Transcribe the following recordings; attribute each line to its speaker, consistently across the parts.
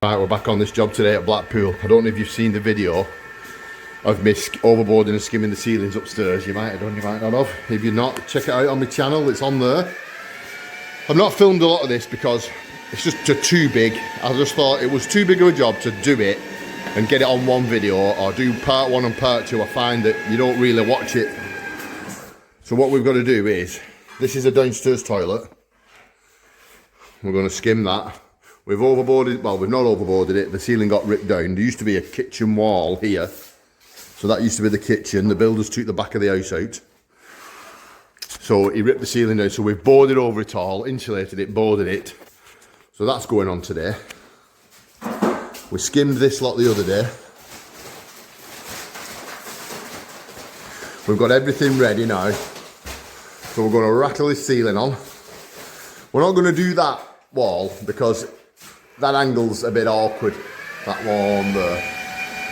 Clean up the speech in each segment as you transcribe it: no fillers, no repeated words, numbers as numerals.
Speaker 1: Right, we're back on this job today at Blackpool. I don't know if you've seen the video of me overboarding and skimming the ceilings upstairs. You might have done, you might not have. If you're not, check it out on my channel, it's on there. I've not filmed a lot of this because it's just too big. I just thought it was too big of a job to do it and get it on one video, or do part one and part two. I find that you don't really watch it. So what we've got to do is, this is a downstairs toilet. We're going to skim that. We've overboarded, well, we've not overboarded it. The ceiling got ripped down. There used to be a kitchen wall here. So that used to be the kitchen. The builders took the back of the house out. So he ripped the ceiling down. So we've boarded over it all, insulated it, boarded it. So that's going on today. We skimmed this lot the other day. We've got everything ready now. So we're going to rattle this ceiling on. We're not going to do that wall because that angle's a bit awkward, that one there.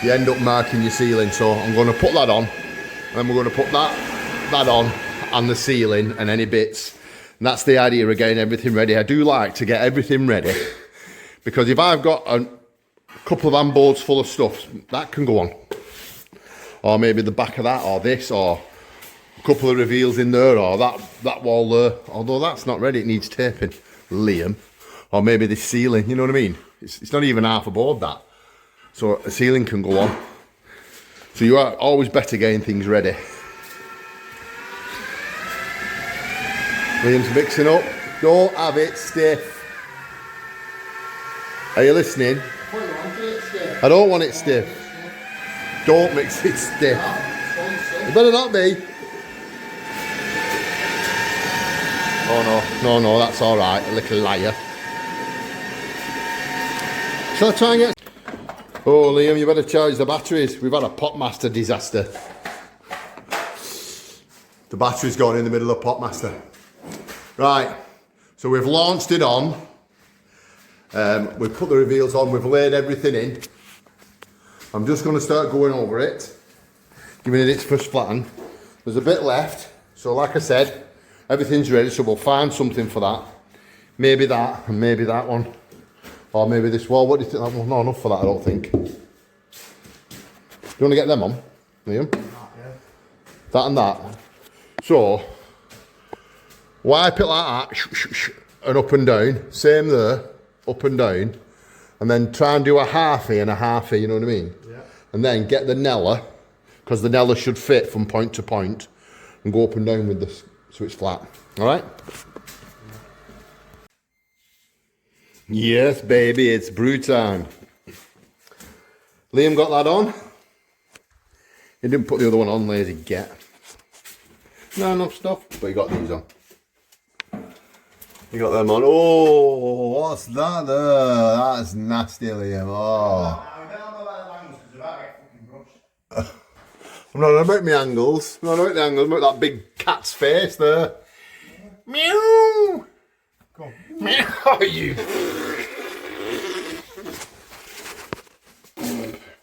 Speaker 1: You end up marking your ceiling, so I'm going to put that on, and then we're going to put that on, and the ceiling and any bits. And that's the idea of getting everything ready. I do like to get everything ready, because if I've got a couple of hand boards full of stuff, that can go on. Or maybe the back of that, or this, or a couple of reveals in there, or that wall there. Although that's not ready, it needs taping, Liam. Or maybe this ceiling, you know what I mean? It's not even half a board, that. So a ceiling can go on. So you are always better getting things ready. Liam's mixing up. Don't have it stiff. Are you listening? I don't want it stiff. Don't mix it stiff. You better not be. Oh no, that's all right, a little liar. Shall I try and get... Oh, Liam, you better charge the batteries. We've had a Potmaster disaster. The battery's gone in the middle of Potmaster. Right, so we've launched it on. We've put the reveals on, we've laid everything in. I'm just going to start going over it, giving it its first flatten. There's a bit left, so like I said, everything's ready, so we'll find something for that. Maybe that, and maybe that one. Or maybe this wall. What do you think? That one's not enough for that, I don't think. Do you want to get them on, Liam? Yeah. That and that. So, wipe it like that, and up and down. Same there, up and down. And then try and do a halfie and a halfie, you know what I mean? Yeah. And then get the Nella, because the Nella should fit from point to point, and go up and down with this, so it's flat. All right? Yes, baby, it's brew time. Liam got that on. He didn't put the other one on, lazy get. Not enough stuff, but he got these on. You got them on. Oh, what's that there? That's nasty, Liam. Oh. I'm not about my angles. I'm not about the angles. I'm about that big cat's face there. Meow. Go on. Meow, you.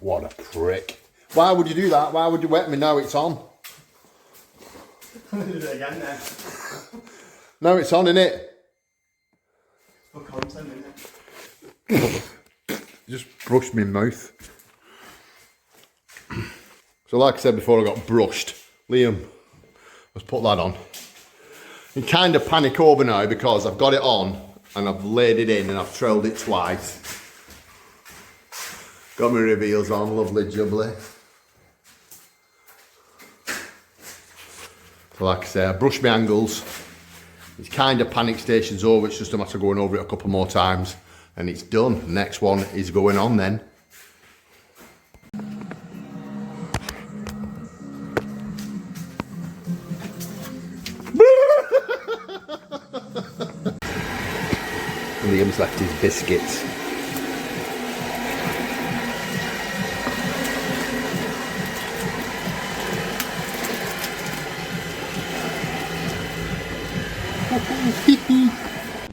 Speaker 1: What a prick. Why would you do that? Why would you wet me now it's on?
Speaker 2: I'm going to do it again then.
Speaker 1: Now it's on, innit?
Speaker 2: For content, innit?
Speaker 1: Just brushed my mouth. So like I said before, I got brushed. Liam, let's put that on. I'm kind of panic over now because I've got it on and I've laid it in and I've trailed it twice. Got my reveals on, lovely jubbly. So like I say, I brushed my angles. It's kind of panic station's over, it's just a matter of going over it a couple more times and it's done. The next one is going on then. Liam's left his biscuits.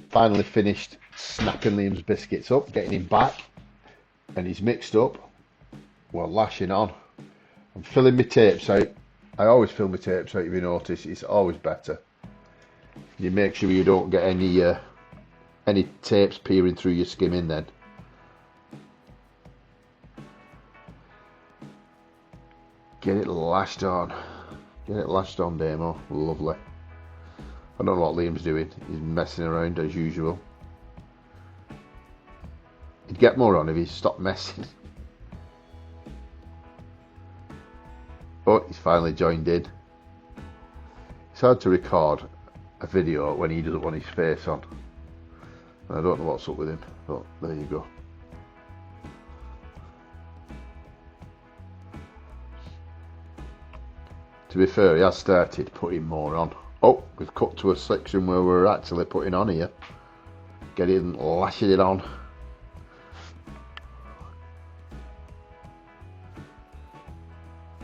Speaker 1: Finally finished snapping Liam's biscuits up, getting him back, and he's mixed up. Well, lashing on. I'm filling my tapes out. I always fill my tapes out, if you notice. It's always better. You make sure you don't get any tapes peering through your skimming then. Get it lashed on. Get it lashed on, Damo. Lovely. I don't know what Liam's doing. He's messing around as usual. He'd get more on if he stopped messing. Oh, he's finally joined in. It's hard to record a video when he doesn't want his face on. I don't know what's up with him, but there you go. To be fair, he has started putting more on. Oh, we've cut to a section where we're actually putting on here. Getting, lashing it on.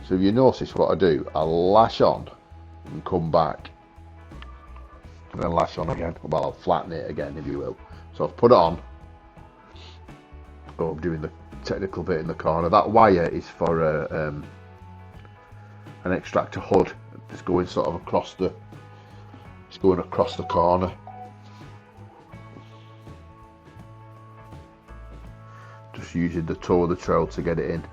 Speaker 1: So if you notice what I do, I lash on and come back. And then lash on again. Well, I'll flatten it again, if you will. So I've put it on. Oh, I'm doing the technical bit in the corner. That wire is for an extractor hood. It's going sort of across the. It's going across the corner. Just using the toe of the trowel to get it in.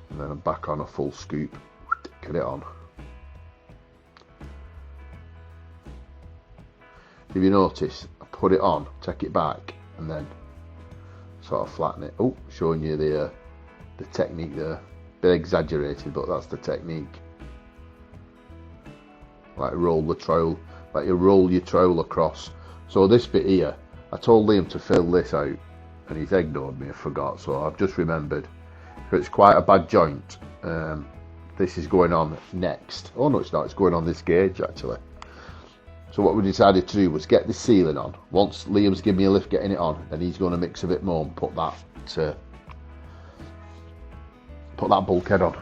Speaker 1: And then I'm back on a full scoop. Get it on. If you notice, I put it on, take it back, and then sort of flatten it. Oh, showing you the technique there. Bit exaggerated, but that's the technique. Like roll the trowel, like you roll your trowel across. So this bit here, I told Liam to fill this out, and he's ignored me. I forgot, so I've just remembered. It's quite a bad joint. This is going on next. Oh no, it's not. It's going on this gauge actually. So what we decided to do was get the ceiling on. Once Liam's given me a lift getting it on, then he's going to mix a bit more and put that bulkhead on.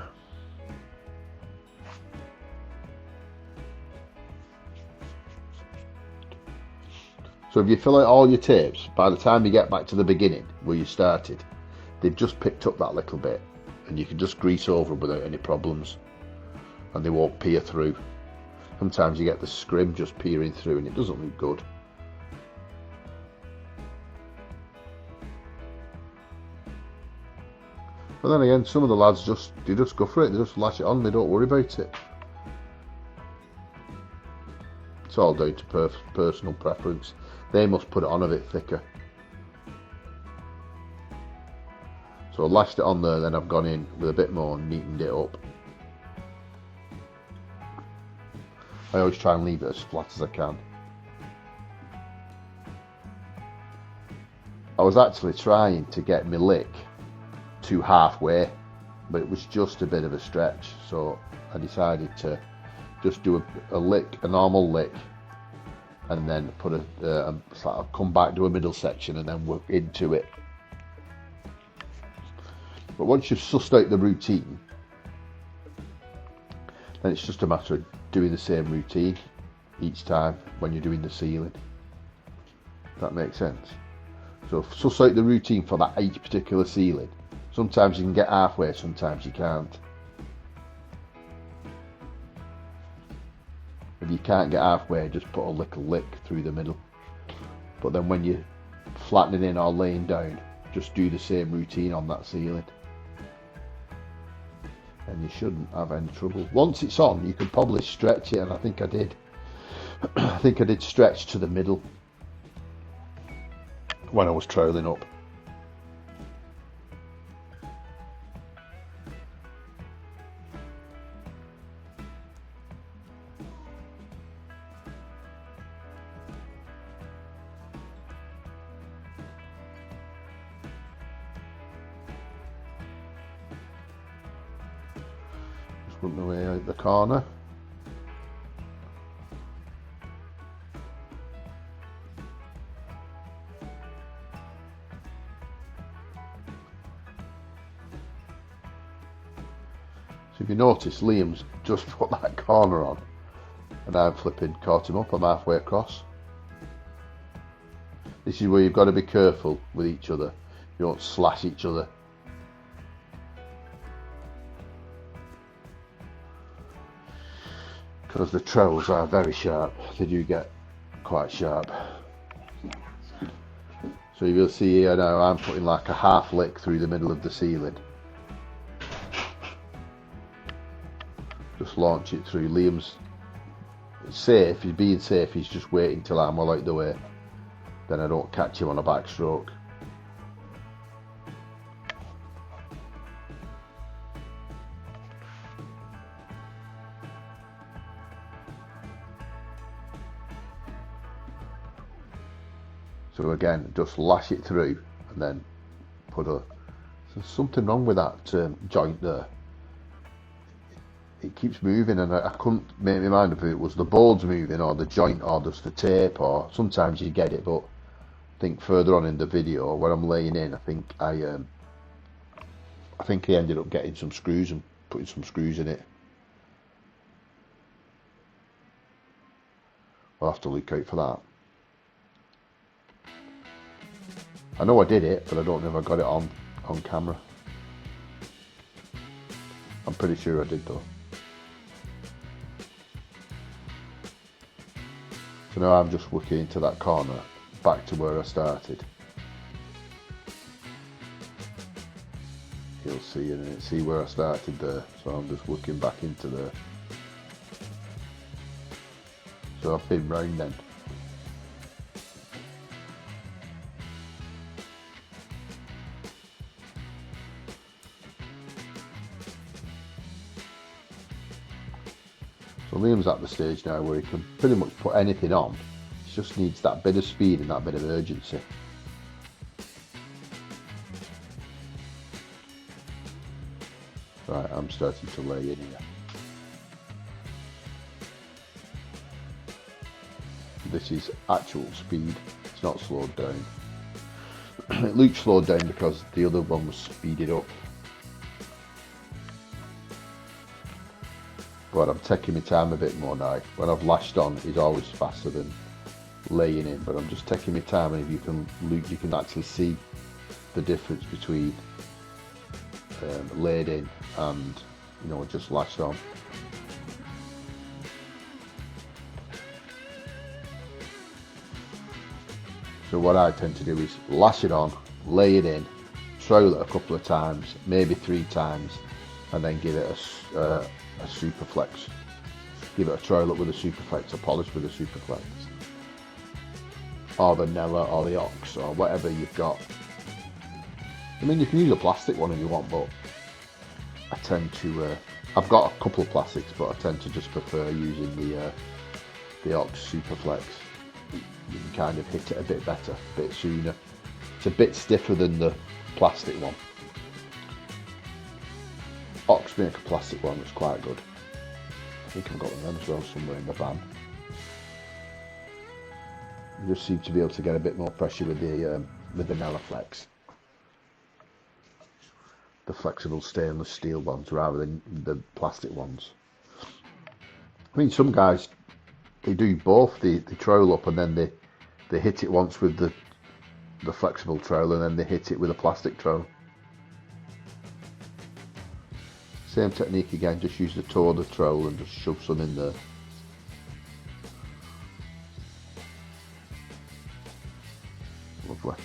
Speaker 1: So if you fill out all your tapes, by the time you get back to the beginning where you started, they've just picked up that little bit, and you can just grease over without any problems, and they won't peer through. Sometimes you get the scrim just peering through and it doesn't look good. But then again, some of the lads just go for it, they just lash it on, they don't worry about it. It's all down to personal preference. They must put it on a bit thicker. So I lashed it on there, then I've gone in with a bit more and neatened it up. I always try and leave it as flat as I can. I was actually trying to get my lick to halfway, but it was just a bit of a stretch, so I decided to just do a lick, a normal lick, and then put I'll come back to a middle section and then work into it. But once you've sussed out the routine, then it's just a matter of doing the same routine each time when you're doing the ceiling. That makes sense. So suss out the routine for that each particular ceiling. Sometimes you can get halfway, sometimes you can't. If you can't get halfway, just put a little lick through the middle. But then when you're flattening in or laying down, just do the same routine on that ceiling. And you shouldn't have any trouble. Once it's on, you can probably stretch it, and I think I did. I think I did stretch to the middle when I was troweling up. Run my way out the corner. So if you notice, Liam's just put that corner on, and I'm flipping caught him up. I'm halfway across. This is where you've got to be careful with each other. You don't slash each other. Because the trowels are very sharp, they do get quite sharp. So you'll see here now I'm putting like a half lick through the middle of the ceiling. Just launch it through. Liam's safe, he's being safe, he's just waiting till I'm well out the way. Then I don't catch him on a backstroke. So again, just lash it through and then put a... There's something wrong with that joint there. It keeps moving and I couldn't make my mind up if it was the boards moving or the joint or just the tape, or sometimes you get it, but I think further on in the video when I'm laying in, I think I ended up getting some screws and putting some screws in it. I'll have to look out for that. I know I did it, but I don't know if I got it on camera. I'm pretty sure I did though. So now I'm just working into that corner, back to where I started. You'll see in it, see where I started there. So I'm just working back into there. So I've been round then. So Liam's at the stage now where he can pretty much put anything on. He just needs that bit of speed and that bit of urgency. Right, I'm starting to lay in here. This is actual speed, it's not slowed down. It looks slowed down because the other one was speeded up. But I'm taking my time a bit more now. When I've lashed on, it's always faster than laying in, but I'm just taking my time, and if you can look, you can actually see the difference between laid in and, you know, just lashed on. So what I tend to do is lash it on, lay it in, trowel it a couple of times, maybe 3 times, and then give it a superflex. Give it a trowel up with a superflex, a polish with a superflex, or the Nella or the Ox or whatever you've got. I mean, you can use a plastic one if you want, but I tend to I've got a couple of plastics, but I tend to just prefer using the Ox superflex. You can kind of hit it a bit better, a bit sooner. It's a bit stiffer than the plastic one. Ox make a plastic one that's quite good. I think I've got them as well somewhere in the van. You just seem to be able to get a bit more pressure with the Nella Flex, the flexible stainless steel ones rather than the plastic ones. I mean, some guys, they do both. They trowel up and then they hit it once with the flexible trowel, and then they hit it with a plastic trowel. Same technique again, just use the toe of the trowel and just shove some in there. Lovely.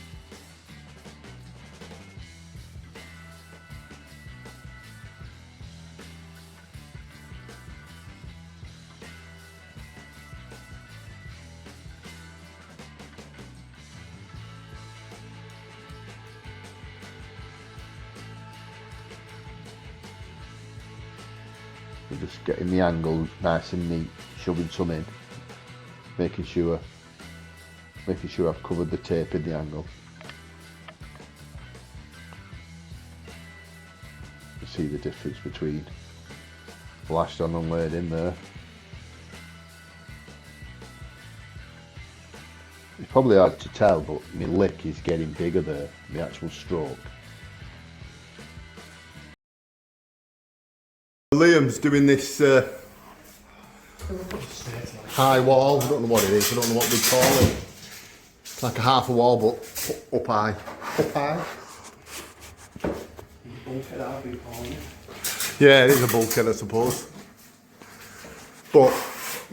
Speaker 1: We're just getting the angle nice and neat, shoving some in, making sure I've covered the tape in the angle. You see the difference between lashed on and laid in there. It's probably hard to tell, but my lick is getting bigger there, the actual stroke.
Speaker 2: Liam's doing this high wall. I don't know what it is. I don't know what we call it. It's like a half a wall, but up high. Up high. Bulkhead, I'll be calling it. Yeah, it is a bulkhead, I suppose. But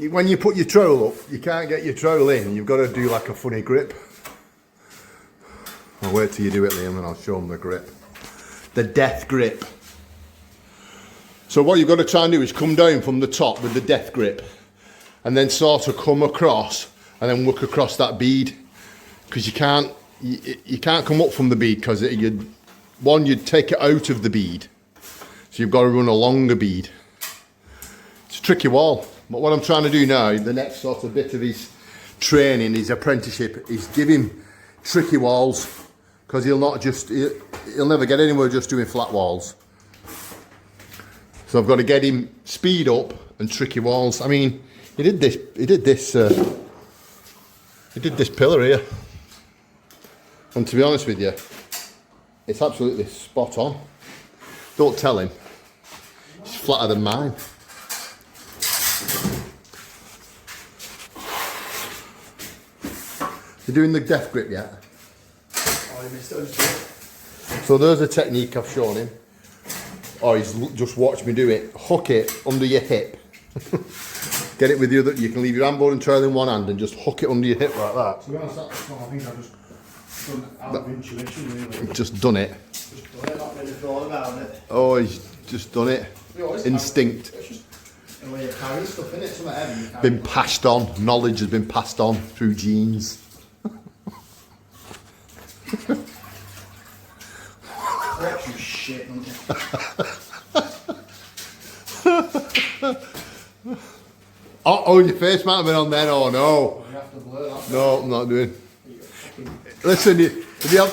Speaker 2: when you put your trowel up, you can't get your trowel in. You've got to do like a funny grip.
Speaker 1: I'll wait till you do it, Liam, and I'll show them the grip. The death grip. So what you've got to try and do is come down from the top with the death grip and then sort of come across and then work across that bead, because you can't come up from the bead, because you'd take it out of the bead, so you've got to run along the bead. It's a tricky wall, but what I'm trying to do now, the next sort of bit of his training, his apprenticeship, is give him tricky walls, because he'll never get anywhere just doing flat walls. So I've got to get him speed up and tricky walls. I mean, he did this pillar here, and to be honest with you, it's absolutely spot on. Don't tell him, it's flatter than mine. You doing the death grip yet?
Speaker 3: Oh, you missed it.
Speaker 1: So there's a technique I've shown him. Oh, he's just watched me do it. Hook it under your hip. Get it with the other. You can leave your handboard and trail in one hand and just hook it under your hip like that.
Speaker 3: To be honest, that's what I think I've just done out of intuition, really.
Speaker 1: Just done it.
Speaker 3: Just done it, not really thought about it.
Speaker 1: Oh, he's just done it. Instinct.
Speaker 3: It's just a way of carrying stuff, innit? Something heavy you carry.
Speaker 1: Been passed on. Knowledge has been passed on through genes.
Speaker 3: Watch you shit, don't you?
Speaker 1: Oh, your face might have been on then. Oh no.
Speaker 3: You have to blur that.
Speaker 1: No, I'm not doing. Listen, if you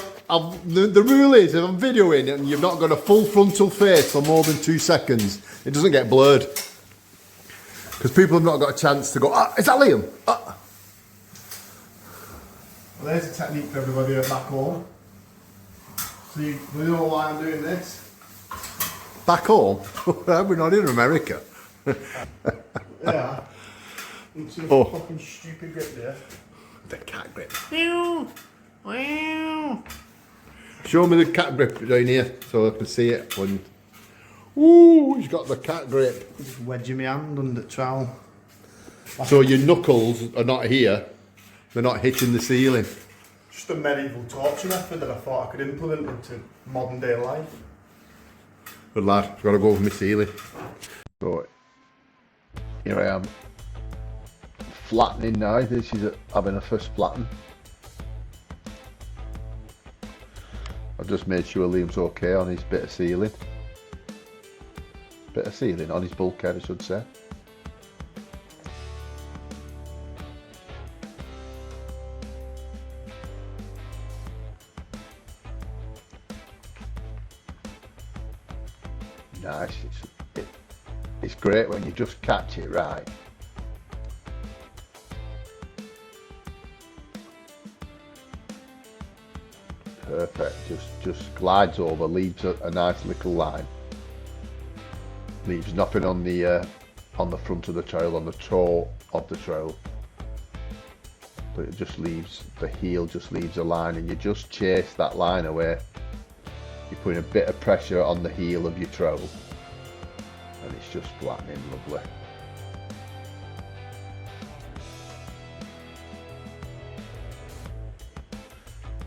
Speaker 1: the rule is, if I'm videoing and you've not got a full frontal face for more than 2 seconds, it doesn't get blurred. Because people have not got a chance to go, is that Liam?
Speaker 3: Well, there's a technique for everybody at back home. So you know why I'm doing this?
Speaker 1: Back home? We're not in America.
Speaker 3: Yeah. You see a
Speaker 1: Oh.
Speaker 3: fucking stupid grip there?
Speaker 1: The cat grip. Show me the cat grip down here so I can see it. Ooh, he's got the cat grip.
Speaker 3: Just wedging my hand under the trowel.
Speaker 1: So your knuckles are not here. They're not hitting the ceiling.
Speaker 3: Just a medieval torture method that I thought I could implement into modern day life.
Speaker 1: Good lad, I've got to go over my ceiling. So, here I am. Flattening now. This is having a first flatten. I've just made sure Liam's okay on his bit of ceiling. Bit of ceiling on his bulkhead, I should say. Nice. It's great when you just catch it right. Perfect. Just glides over, leaves a nice little line. Leaves nothing on the front of the trail, on the toe of the trail. But it just leaves, the heel just leaves a line, and you just chase that line away. You're putting a bit of pressure on the heel of your trail, and it's just flattening lovely.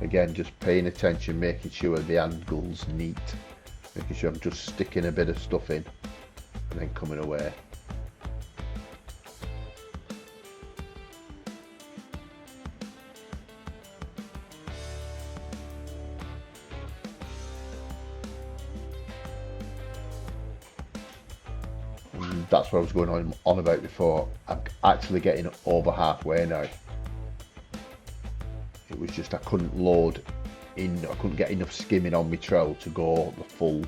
Speaker 1: Again, just paying attention, making sure the angle's neat, making sure I'm just sticking a bit of stuff in and then coming away. And that's what I was going on about before. I'm actually getting over halfway now. It was just I couldn't load in, I couldn't get enough skimming on my trowel to go the full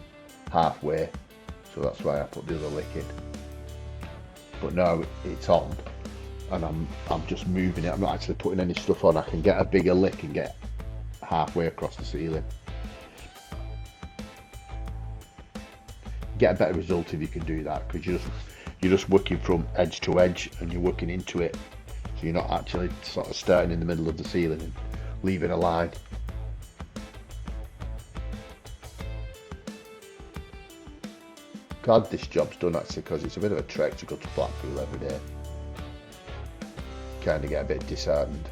Speaker 1: halfway, so that's why I put the other lick in. But now it's on, and I'm just moving it. I'm not actually putting any stuff on. I can get a bigger lick and get halfway across the ceiling. Get a better result if you can do that, because you're just working from edge to edge and you're working into it, so you're not actually sort of starting in the middle of the ceiling and leaving a line. Glad this job's done actually, because it's a bit of a trek to go to Blackpool every day. Kind of get a bit disheartened.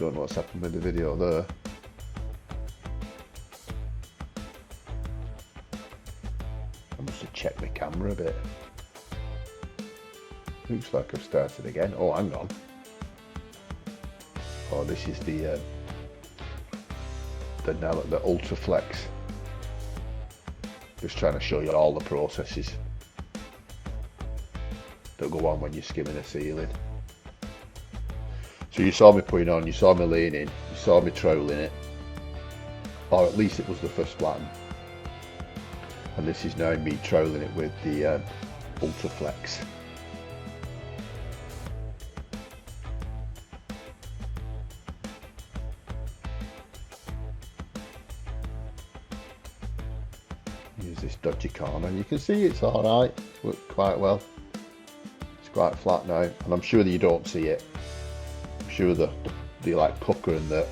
Speaker 1: don't know what's happened with the video there. I must have checked my camera a bit. Looks like I've started again. Oh, hang on. Oh, this is the Ultra Flex. Just trying to show you all the processes that go on when you're skimming a ceiling. So you saw me putting on, you saw me leaning, you saw me troweling it, or at least it was the first flatten. And this is now me troweling it with the Ultra Flex. Use this dodgy corner, and you can see it's alright, it's worked quite well. It's quite flat now, and I'm sure that you don't see it. I'm sure the like pucker and the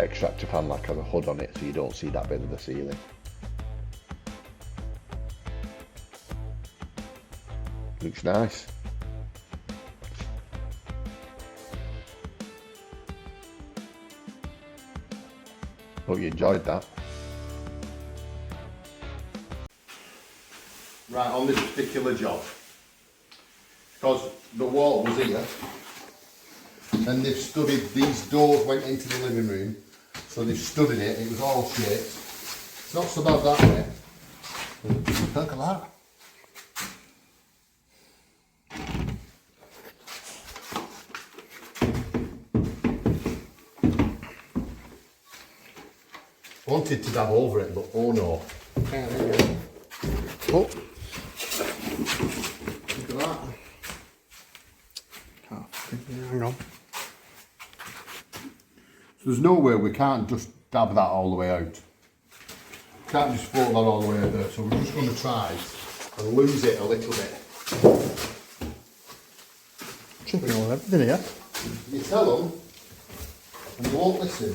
Speaker 1: extractor fan like has a hood on it, so you don't see that bit of the ceiling. Looks nice. Hope you enjoyed that.
Speaker 2: Right, on this particular job, because the wall was here, and they've studied, these doors went into the living room, so they've studied it, it was all shaped. It's not so bad that way. Look at that. Wanted to dab over it, but oh no. Oh. Look at that.
Speaker 3: Hang on.
Speaker 2: So there's no way we can't just dab that all the way out. Can't just float that all the way out there. So we're just going to try and lose it a little bit.
Speaker 3: Tripping over everything here.
Speaker 2: You tell them, and they won't listen.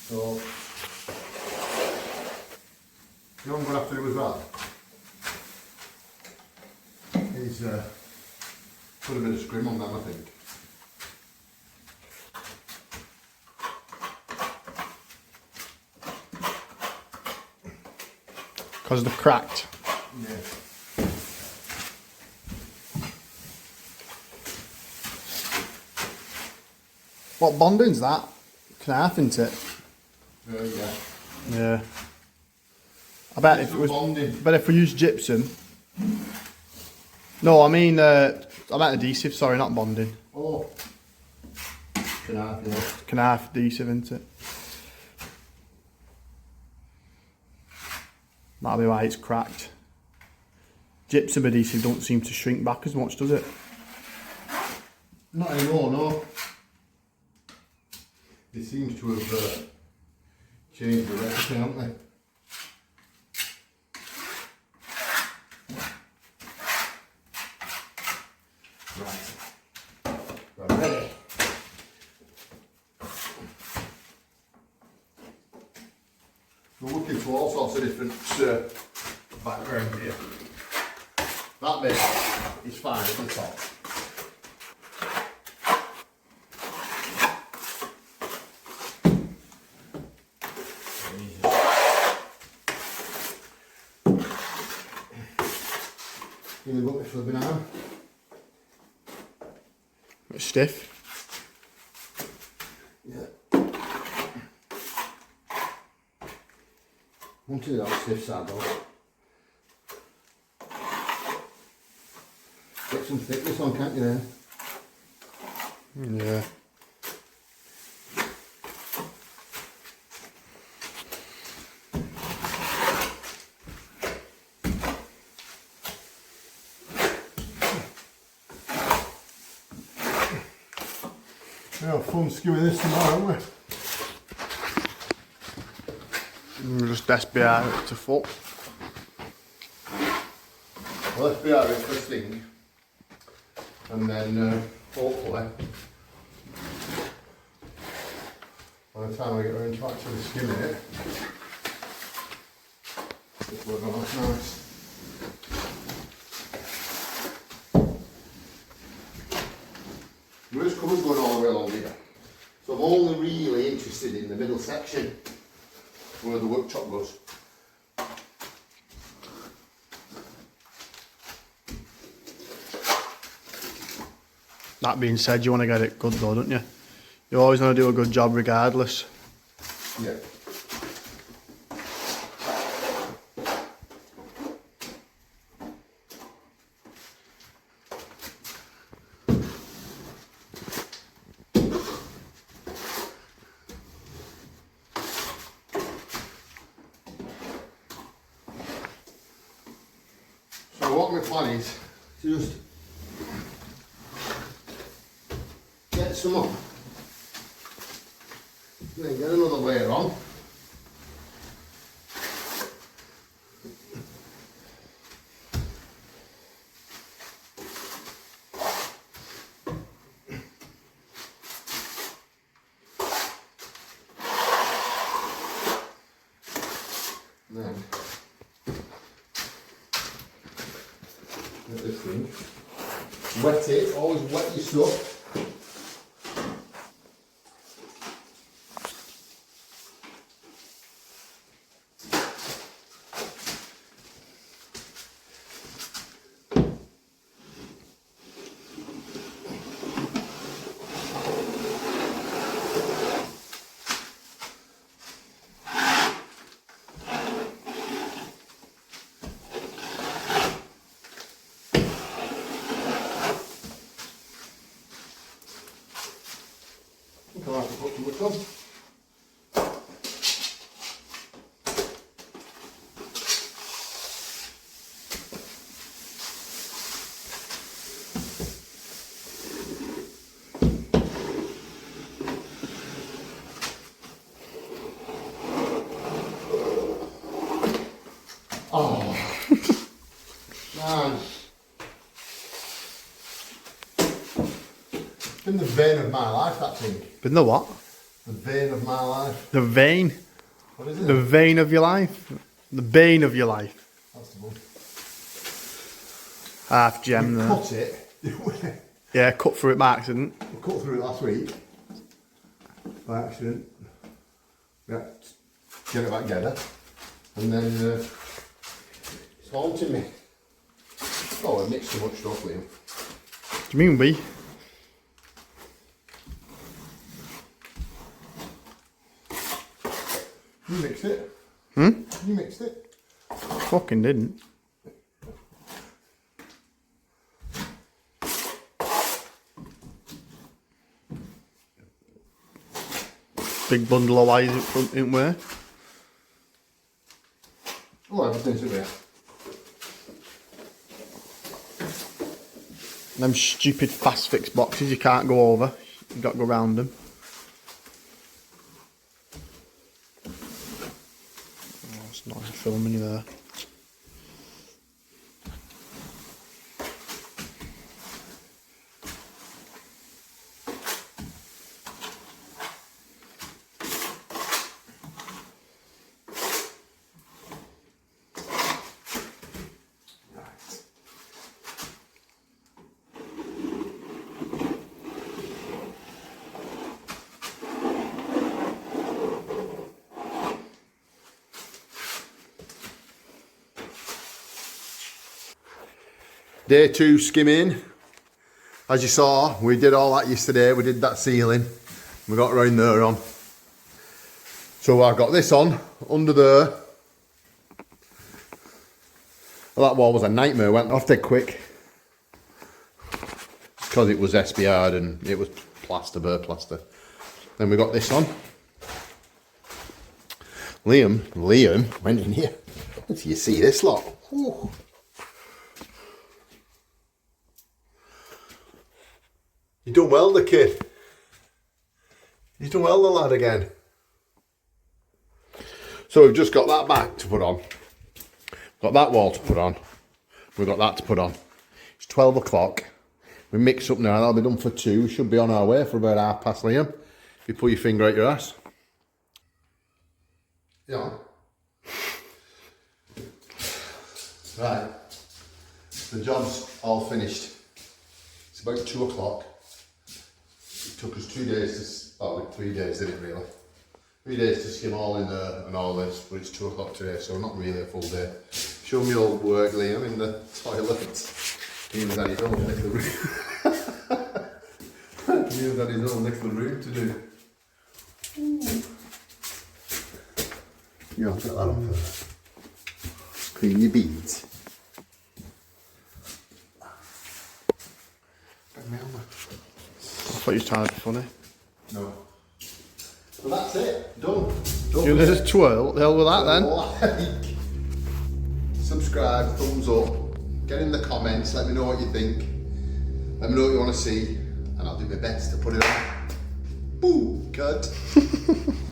Speaker 2: So, you know what I'm going to have to do as well? Is put a bit of scrim on them, I think.
Speaker 3: Because they're cracked.
Speaker 2: Yeah.
Speaker 3: What bonding's that? Knife, isn't it?
Speaker 2: Yeah.
Speaker 3: Yeah. I bet if it was.
Speaker 2: Bonding.
Speaker 3: But if we use gypsum. No, I mean, I meant adhesive. Sorry, not bonding.
Speaker 2: Oh. Knife, yeah.
Speaker 3: Knife adhesive, isn't it? That'll be why it's cracked. Gypsum adhesive don't seem to shrink back as much, does it?
Speaker 2: Not anymore, no. They seem to have changed the recipe, haven't they? Right. We're ready. We're looking for all sorts of different background here. That bit is fine at the top. Really look for the banana.
Speaker 3: It's stiff.
Speaker 2: Yeah. Wanted that stiff side though. Get some thickness on, can't you then?
Speaker 3: Yeah.
Speaker 2: We'll have fun skimming this tomorrow, won't we?
Speaker 3: We'll just SBR it to full.
Speaker 2: Well, let's be out of it first thing. And then hopefully, by the time I get around to actually skimming it, it will go nice. Where's colours going all the way the middle section where the worktop goes.
Speaker 3: That being said, you want to get it good though, don't you? You always want to do a good job regardless.
Speaker 2: Yeah. So what my plan is to just get some on, then get another layer on. Then get this thing, wet it, always wet your stuff. I'll have to put too much on. Oh, man. It's been the vein of my life, that thing.
Speaker 3: Been the what?
Speaker 2: The vein of my life.
Speaker 3: The vein.
Speaker 2: What is it?
Speaker 3: The vein of your life. The bane of your life.
Speaker 2: That's the one.
Speaker 3: Half gem
Speaker 2: We
Speaker 3: there.
Speaker 2: cut it. We
Speaker 3: Yeah, cut through it by accident.
Speaker 2: cut through it last week. By accident. Yeah. Get it back together. And then it's haunting me. Oh, I mixed too much stuff, Liam.
Speaker 3: What do you mean we?
Speaker 2: You mixed it.
Speaker 3: Hmm?
Speaker 2: You mixed it.
Speaker 3: Fucking didn't. Big bundle of wires in front, in where?
Speaker 2: Oh, everything's in there.
Speaker 3: Them stupid fast fix boxes you can't go over. You've got to go round them. Oh, it's not filming you there.
Speaker 2: Day 2 skimming. As you saw, we did all that yesterday. We did that ceiling. We got round there on. So I've got this on, under there. Well, that wall was a nightmare, went off dead quick. Because it was SBR'd and it was plaster, bare plaster. Then we got this on. Liam went in here. Do you see this lot? Whew. You done well, the kid. He's done well, the lad, again. So we've just got that back to put on. Got that wall to put on. We've got that to put on. It's 12 o'clock. We mix up now. That'll be done for 2. We should be on our way for about 1:30, Liam. If you pull your finger out your ass. Yeah. Right. The job's all finished. It's about 2 o'clock. It took us 2 days to, well, 3 days, didn't it really? 3 days to skim all in there and all this, but it's 2 o'clock today, so not really a full day. Show me old work, Liam, in the toilet. He was at his own little room. He was at his own little room to do.
Speaker 1: Yeah, I'll get that on first. Clean your beads.
Speaker 2: Get me on there.
Speaker 3: I thought you were trying to be funny.
Speaker 2: No. So that's it. Done.
Speaker 3: You just twirl. The hell with that then.
Speaker 2: Like, subscribe, thumbs up, get in the comments, let me know what you think. Let me know what you want to see, and I'll do my best to put it on. Boom, cut.